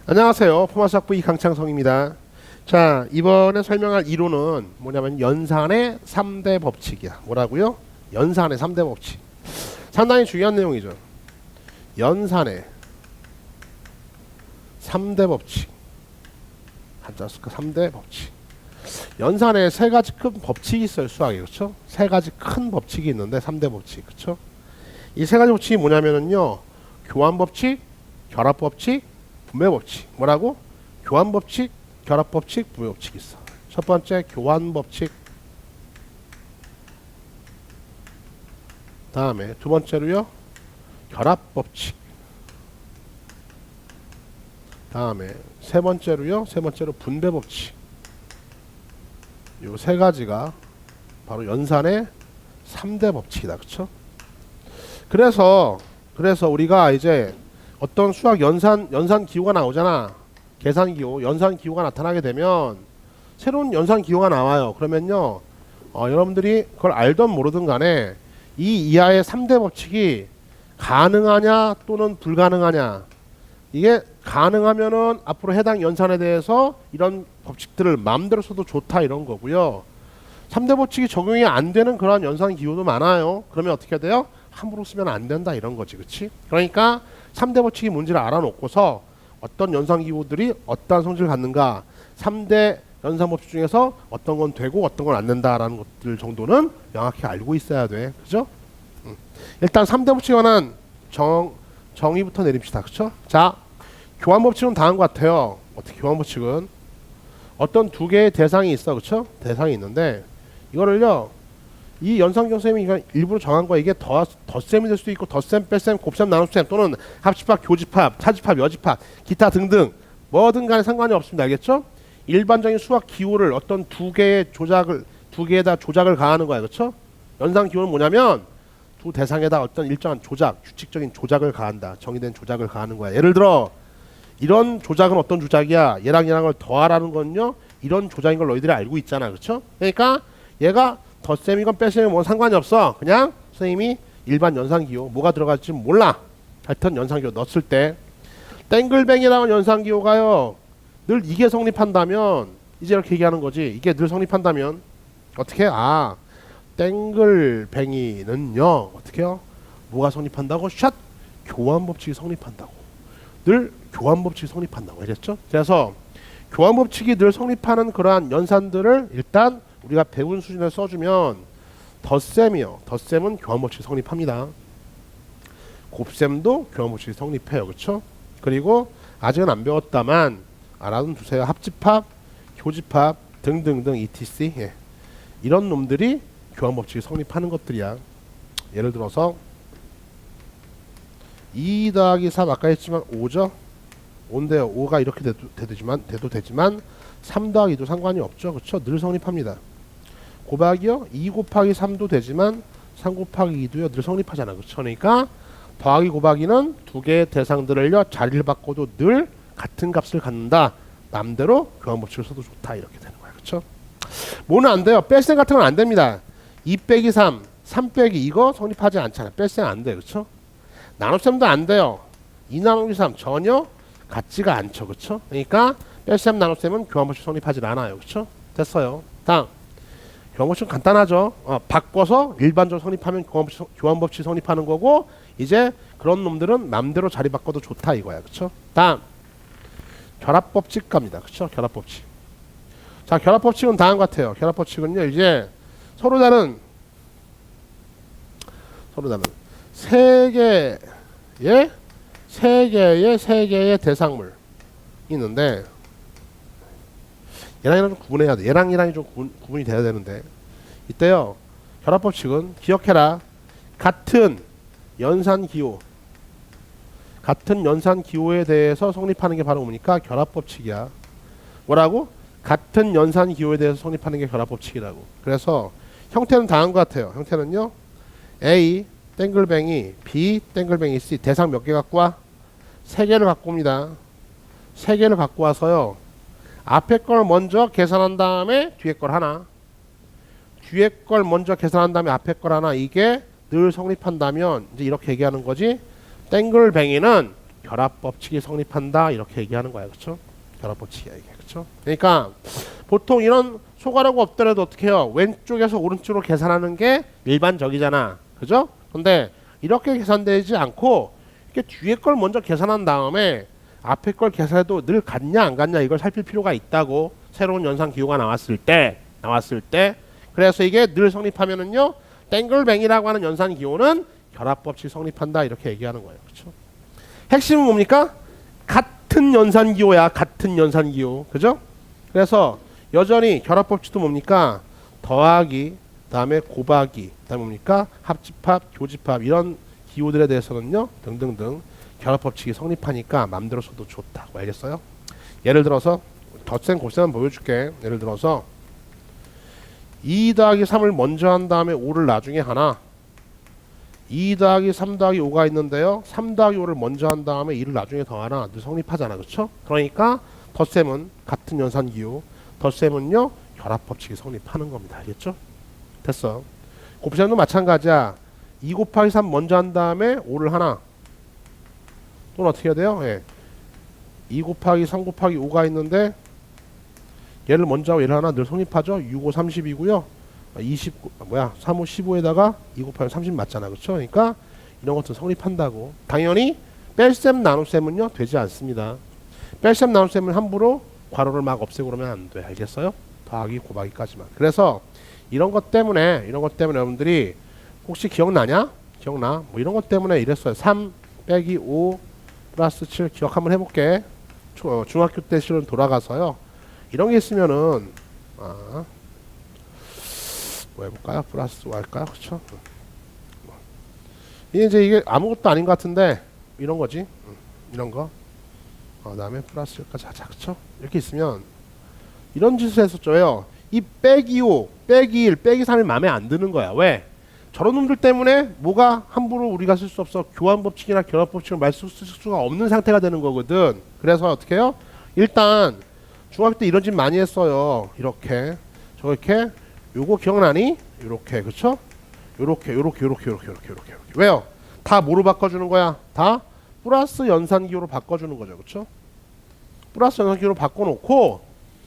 안녕하세요. 포마스학부 이강창성입니다. 자, 이번에 설명할 이론은 뭐냐면 연산의 3대 법칙이야. 뭐라고요? 연산의 3대 법칙. 상당히 중요한 내용이죠. 연산의 3대 법칙. 한자 쓸까? 3대 법칙. 연산에 세 가지 큰 법칙이 있어요. 수학에. 그렇죠? 세 가지 큰 법칙이 있는데 3대 법칙. 그렇죠? 이 세 가지 법칙이 뭐냐면은요. 교환 법칙, 결합 법칙, 분배 법칙. 뭐라고? 교환 법칙, 결합 법칙, 분배 법칙이 있어. 첫 번째 교환 법칙. 다음에 두 번째로요. 결합 법칙. 다음에 세 번째로 분배 법칙. 요 세 가지가 바로 연산의 3대 법칙이다. 그쵸? 그래서 우리가 이제 어떤 수학 연산 기호가 나오잖아. 계산 기호, 연산 기호가 나타나게 되면 새로운 연산 기호가 나와요. 그러면요, 여러분들이 그걸 알던 모르든 간에 이 이하의 3대 법칙이 가능하냐 또는 불가능하냐. 이게 가능하면은 앞으로 해당 연산에 대해서 이런 법칙들을 마음대로 써도 좋다 이런 거고요. 3대 법칙이 적용이 안 되는 그런 연산 기호도 많아요. 그러면 어떻게 돼요? 함부로 쓰면 안 된다 이런 거지. 그치? 그러니까 3대 법칙이 뭔지를 알아놓고서 어떤 연산 기호들이 어떠한 성질을 갖는가, 3대 연산 법칙 중에서 어떤 건 되고 어떤 건 안 된다라는 것들 정도는 명확히 알고 있어야 돼. 그죠? 일단 3대 법칙에 관한 정의부터 내립시다. 그쵸? 자, 교환 법칙은 다음과 같아요. 어떻게 교환 법칙은 어떤 두 개의 대상이 있어. 그쵸? 대상이 있는데 이거를요, 이 연산경 쌤이 일부러 정한 거야. 이게 덧셈이 될 수도 있고 덧셈, 뺄셈, 곱셈, 나눗셈 또는 합집합, 교집합, 차집합, 여집합, 기타 등등 뭐든 간에 상관이 없습니다. 알겠죠? 일반적인 수학 기호를 어떤 두 개에다 조작을 가하는 거야. 그렇죠? 연산 기호는 뭐냐면 두 대상에다 어떤 일정한 조작, 규칙적인 조작을 가한다. 정의된 조작을 가하는 거야. 예를 들어 이런 조작은 어떤 조작이야? 얘랑을 더하라는 건요, 이런 조작인 걸 너희들이 알고 있잖아. 그렇죠? 그러니까 얘가 덧셈이건 뺄셈이건 뭐 상관이 없어. 그냥 선생님이 일반 연산기호 뭐가 들어갈지 몰라. 하여튼 연산기호 넣었을 때 땡글뱅이라는 연산기호가요 늘 이게 성립한다면 이제 이렇게 얘기하는 거지. 이게 늘 성립한다면 어떻게? 땡글뱅이는요 어떻게요? 뭐가 성립한다고? 샷! 교환법칙이 성립한다고. 늘 교환법칙이 성립한다고. 알겠죠? 그래서 교환법칙이 늘 성립하는 그러한 연산들을 일단 우리가 배운 수준에 써주면 덧셈이요. 덧셈은 교환법칙이 성립합니다. 곱셈도 교환법칙이 성립해요. 그렇죠? 그리고 아직은 안 배웠다만 알아둔 두세요. 합집합, 교집합 등등등 etc. 예. 이런 놈들이 교환법칙이 성립하는 것들이야. 예를 들어서 2 더하기 3 아까 했지만 5죠? 5인데요. 5가 이렇게 돼도 되지만 3 더하기도 상관이 없죠. 그렇죠? 늘 성립합니다. 곱하기요. 2 곱하기 3도 되지만 3 곱하기 2도요. 늘 성립하잖아. 그렇죠? 그러니까 더하기 곱하기는 두 개의 대상들을요 자리를 바꿔도 늘 같은 값을 갖는다. 맘대로 교환법칙을 써도 좋다. 이렇게 되는 거야. 그렇죠? 뭐는 안 돼요. 뺄셈 같은 건 안 됩니다. 2 빼기 3, 3 빼기 이거 성립하지 않잖아. 뺄셈 안 돼. 그렇죠? 나눗셈도 안 돼요. 2 나누기 3 전혀 같지가 않죠. 그렇죠? 그러니까 뺄셈 나눗셈은 교환법칙 성립하지 않아요. 그렇죠? 됐어요. 다음. 교환법칙은 간단하죠. 바꿔서 일반적으로 성립하면 교환법칙 성립하는 거고, 이제 그런 놈들은 맘대로 자리 바꿔도 좋다 이거야. 그쵸? 다음 결합법칙 갑니다. 그쵸? 결합법칙. 자, 결합법칙은 다음 같아요. 결합법칙은요 이제 서로 다른 세 개의 대상물 있는데 얘랑 좀 구분해야 돼. 얘랑이 좀 구분이 돼야 되는데 이때요 결합법칙은 기억해라. 같은 연산기호에 대해서 성립하는 게 바로 뭡니까? 결합법칙이야. 뭐라고? 같은 연산기호에 대해서 성립하는 게 결합법칙이라고. 그래서 형태는 다음과 같아요. 형태는요 A 땡글뱅이 B 땡글뱅이 C 대상 몇 개 갖고 와? 3개를 갖고 옵니다. 3개를 갖고 와서요 앞에 걸 먼저 계산한 다음에 뒤에 걸 하나, 뒤에 걸 먼저 계산한 다음에 앞에 걸 하나, 이게 늘 성립한다면 이제 이렇게 얘기하는 거지. 땡글뱅이는 결합법칙이 성립한다 이렇게 얘기하는 거야. 그렇죠? 결합법칙이야 이게. 그렇죠? 그러니까 보통 이런 소괄호가 없더라도 어떻게 해요? 왼쪽에서 오른쪽으로 계산하는 게 일반적이잖아. 그죠? 근데 이렇게 계산되지 않고 이렇게 뒤에 걸 먼저 계산한 다음에 앞에 걸 계산해도 늘 같냐 안 같냐 이걸 살필 필요가 있다고. 새로운 연산 기호가 나왔을 때 그래서 이게 늘 성립하면은요 땡글뱅이라고 하는 연산 기호는 결합법칙 성립한다 이렇게 얘기하는 거예요. 그렇죠? 핵심은 뭡니까? 같은 연산 기호야. 같은 연산 기호. 그죠? 그래서 여전히 결합법칙도 뭡니까? 더하기, 그다음에 곱하기, 그다음에 뭡니까? 합집합, 교집합 이런 기호들에 대해서는요 등등등 결합법칙이 성립하니까 맘대로 써도 좋다고. 알겠어요? 예를 들어서 덧셈 곱셈 보여줄게. 예를 들어서 2 더하기 3을 먼저 한 다음에 5를 나중에 하나, 2 더하기 3 더하기 5가 있는데요 3 더하기 5를 먼저 한 다음에 2를 나중에 더하나 늘 성립하잖아. 그렇죠? 그러니까 덧셈은 같은 연산기호, 덧셈은요 결합법칙이 성립하는 겁니다. 알겠죠? 됐어. 곱셈도 마찬가지야. 2 곱하기 3 먼저 한 다음에 5를 하나, 또는 어떻게 해야 돼요? 예. 2 곱하기 3 곱하기 5가 있는데 얘를 먼저 하고 얘를 하나 늘 성립하죠. 6, 5, 30이고요 3, 5, 15에다가 2 곱하기 30 맞잖아. 그렇죠? 그러니까 이런 것도 성립한다고. 당연히 뺄셈 나눗셈은요 되지 않습니다. 뺄셈 나눗셈은 함부로 괄호를 막 없애고 그러면 안 돼. 알겠어요? 더하기 곱하기까지만. 그래서 이런 것 때문에 여러분들이 혹시 기억나냐? 기억나? 뭐 이런 것 때문에 이랬어요. 3 빼기 5 플러스 7 기억 한번 해볼게. 중학교 때 실은 돌아가서요. 이런 게 있으면은 뭐 해볼까요? 플러스 뭐 할까요? 그쵸? 이게 아무것도 아닌 것 같은데 이런 거지. 이런 거. 다음에 플러스 1까지 하자. 그쵸? 이렇게 있으면 이런 짓을 했었죠요. 이 빼기 5, 빼기 1, 빼기 3이 마음에 안 드는 거야. 왜? 저런 놈들 때문에 뭐가 함부로 우리가 쓸 수 없어. 교환법칙이나 결합법칙을 말 쓸 수가 없는 상태가 되는 거거든. 그래서 어떻게 해요? 일단 중학교 때 이런 짓 많이 했어요. 이렇게 저렇게. 요거 기억나니? 요렇게. 그쵸? 요렇게 왜요? 다 뭐로 바꿔주는 거야? 다 플러스 연산기호로 바꿔주는 거죠. 그쵸? 플러스 연산기호로 바꿔놓고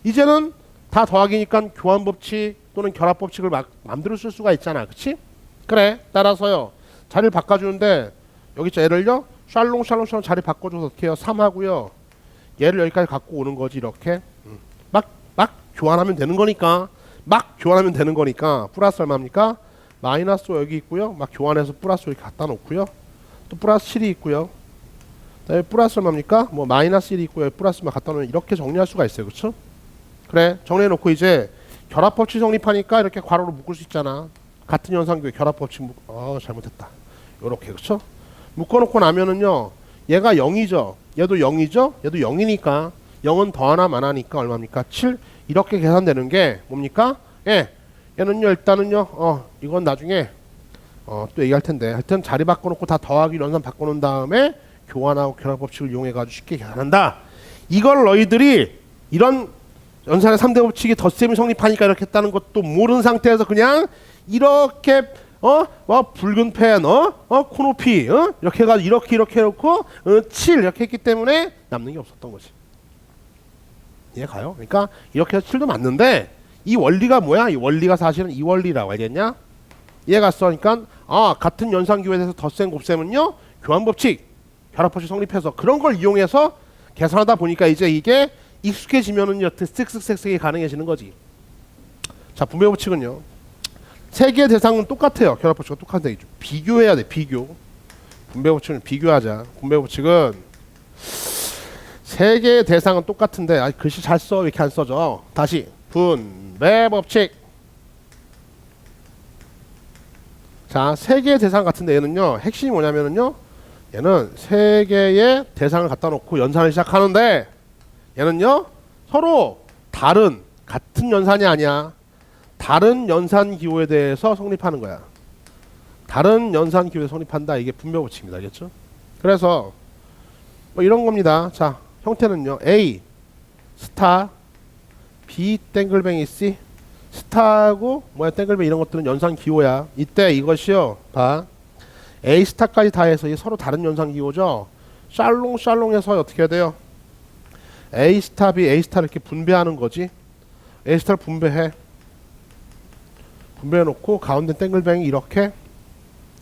이제는 다 더하기니까 교환법칙 또는 결합법칙을 맘대로 쓸 수가 있잖아. 그치? 그래. 따라서요 자리를 바꿔주는데 여기 있죠. 얘를요 샬롱 자리 바꿔줘서 어떻게 해요? 3 하고요 얘를 여기까지 갖고 오는 거지. 이렇게 막 교환하면 되는 거니까. 플러스 얼마입니까? 마이너스 5 여기 있고요. 막 교환해서 플러스 이렇게 갖다 놓고요. 또 플러스 7이 있고요. 그다음에 플러스 얼마입니까? 뭐 마이너스 1이 있고요. 플러스만 갖다 놓으면 이렇게 정리할 수가 있어요. 그렇죠? 그래. 정리해 놓고 이제 결합법칙 성립하니까 이렇게 괄호로 묶을 수 있잖아. 같은 연산교회 결합법칙 잘못했다. 요렇게. 그렇죠? 묶어놓고 나면은요 얘가 0이죠. 얘도 0이죠. 얘도 0이니까 0은 더하나 마나니까 얼마입니까? 7. 이렇게 계산되는 게 뭡니까? 예. 얘는요 일단은요 이건 나중에 또 얘기할 텐데 하여튼 자리 바꿔놓고 다 더하기 연산 바꿔놓은 다음에 교환하고 결합법칙을 이용해 가지고 쉽게 계산한다. 이걸 너희들이 이런 연산의 3대 법칙이 덧셈이 성립하니까 이렇게 했다는 것도 모르는 상태에서 그냥 이렇게 붉은 펜 코높이 이렇게 해가지고 이렇게 해놓고 7 이렇게 했기 때문에 남는 게 없었던 거지. 이해 가요? 그러니까 이렇게 해서 7도 맞는데 이 원리가 뭐야? 이 원리가 사실은 이 원리라고. 알겠냐? 이해 갔어? 그러니까 같은 연산기호에 대해서 덧셈 곱셈은요 교환법칙 결합법칙 성립해서 그런 걸 이용해서 계산하다 보니까 이제 이게 익숙해지면은 여튼 쓱쓱쓱쓱이 가능해지는 거지. 자, 분배법칙은요 세 개의 대상은 똑같아요. 결합법칙과 똑같은데 비교해야 돼. 비교. 분배법칙은 비교하자. 분배법칙은 세 개의 대상은 똑같은데 글씨 잘 써. 왜 이렇게 안 써져? 다시 분배법칙. 자, 세 개의 대상 같은데 얘는요 핵심이 뭐냐면은요 얘는 세 개의 대상을 갖다 놓고 연산을 시작하는데 얘는요 서로 다른 같은 연산이 아니야. 다른 연산 기호에 대해서 성립하는 거야. 다른 연산 기호에 성립한다. 이게 분배법칙입니다. 알겠죠? 그래서 뭐 이런 겁니다. 자, 형태는요 A 스타, B 땡글뱅이 C. 스타하고 뭐야 땡글뱅이 이런 것들은 연산 기호야. 이때 이것이요 봐 A 스타까지 다 해서 서로 다른 연산 기호죠. 샬롱해서 어떻게 해야 돼요? A 스타 B A 스타를 이렇게 분배하는 거지. A 스타를 분배해 놓고 가운데 땡글뱅이 이렇게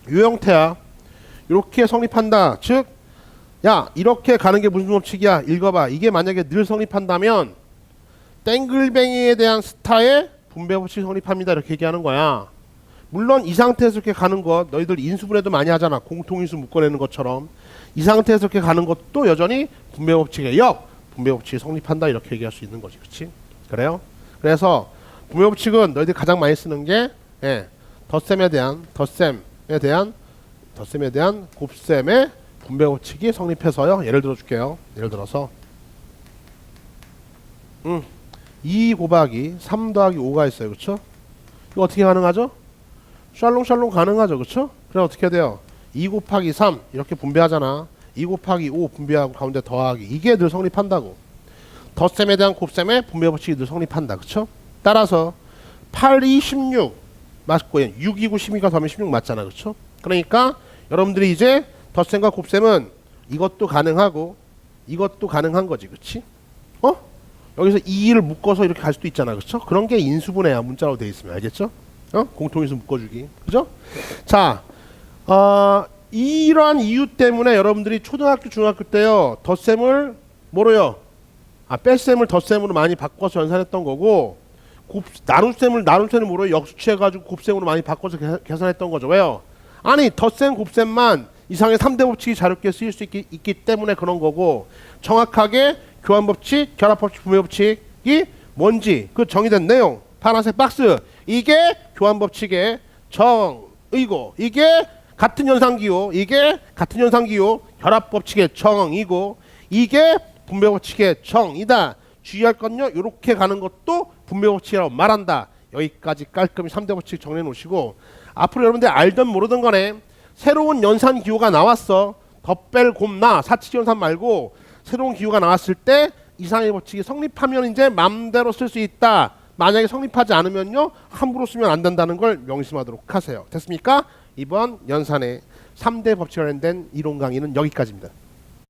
이 형태야. 이렇게 성립한다. 즉, 야 이렇게 가는 게 무슨 법칙이야? 읽어봐. 이게 만약에 늘 성립한다면 땡글뱅이에 대한 스타의 분배 법칙이 성립합니다. 이렇게 얘기하는 거야. 물론 이 상태에서 이렇게 가는 것 너희들 인수분해도 많이 하잖아. 공통인수 묶어내는 것처럼 이 상태에서 이렇게 가는 것도 여전히 분배 법칙의 분배 법칙이 성립한다. 이렇게 얘기할 수 있는 거지. 그렇지? 그래요? 그래서 분배 법칙은 너희들이 가장 많이 쓰는 게 덧셈에 대한 곱셈의 분배 법칙이 성립해서요. 예를 들어 줄게요. 예를 들어서 2 곱하기 3 더하기 5가 있어요. 그렇죠? 이거 어떻게 가능하죠? 샬롱 가능하죠. 그렇죠? 그래 어떻게 해야 돼요? 2 곱하기 3 이렇게 분배하잖아. 2 곱하기 5 분배하고 가운데 더하기 이게 늘 성립한다고. 덧셈에 대한 곱셈의 분배 법칙이 늘 성립한다. 그렇죠? 따라서 8, 2, 16 맞고 6, 2, 9, 12가 더하면 16 맞잖아. 그렇죠? 그러니까 여러분들이 이제 덧셈과 곱셈은 이것도 가능하고 이것도 가능한 거지. 그렇지? 여기서 2를 묶어서 이렇게 갈 수도 있잖아. 그렇죠? 그런 게 인수분해야. 문자로 돼 있으면. 알겠죠? 공통인수 묶어주기. 그죠? 자, 이러한 이유 때문에 여러분들이 초등학교, 중학교 때요. 덧셈을 뭐로요? 뺄셈을 덧셈으로 많이 바꿔서 연산했던 거고 나눗셈을 뭐로요? 역수치해가지고 곱셈으로 많이 바꿔서 계산했던 거죠. 왜요? 아니 덧셈, 곱셈만 이상의 3대 법칙이 자유롭게 쓰일 수 있기 때문에 그런 거고 정확하게 교환법칙, 결합법칙, 분배법칙이 뭔지 그 정의된 내용 파란색 박스 이게 교환법칙의 정의고 이게 같은 현상기호 결합법칙의 정이고 이게 분배법칙의 정이다. 주의할 건요. 이렇게 가는 것도 분배법칙이라고 말한다. 여기까지 깔끔히 3대 법칙 정리해 놓으시고 앞으로 여러분들 알던 모르던 간에 새로운 연산기호가 나왔어. 덧뺄 곱나 사칙연산 말고 새로운 기호가 나왔을 때 이상의 법칙이 성립하면 이제 맘대로 쓸 수 있다. 만약에 성립하지 않으면요 함부로 쓰면 안 된다는 걸 명심하도록 하세요. 됐습니까? 이번 연산의 3대 법칙에 관련된 이론 강의는 여기까지입니다.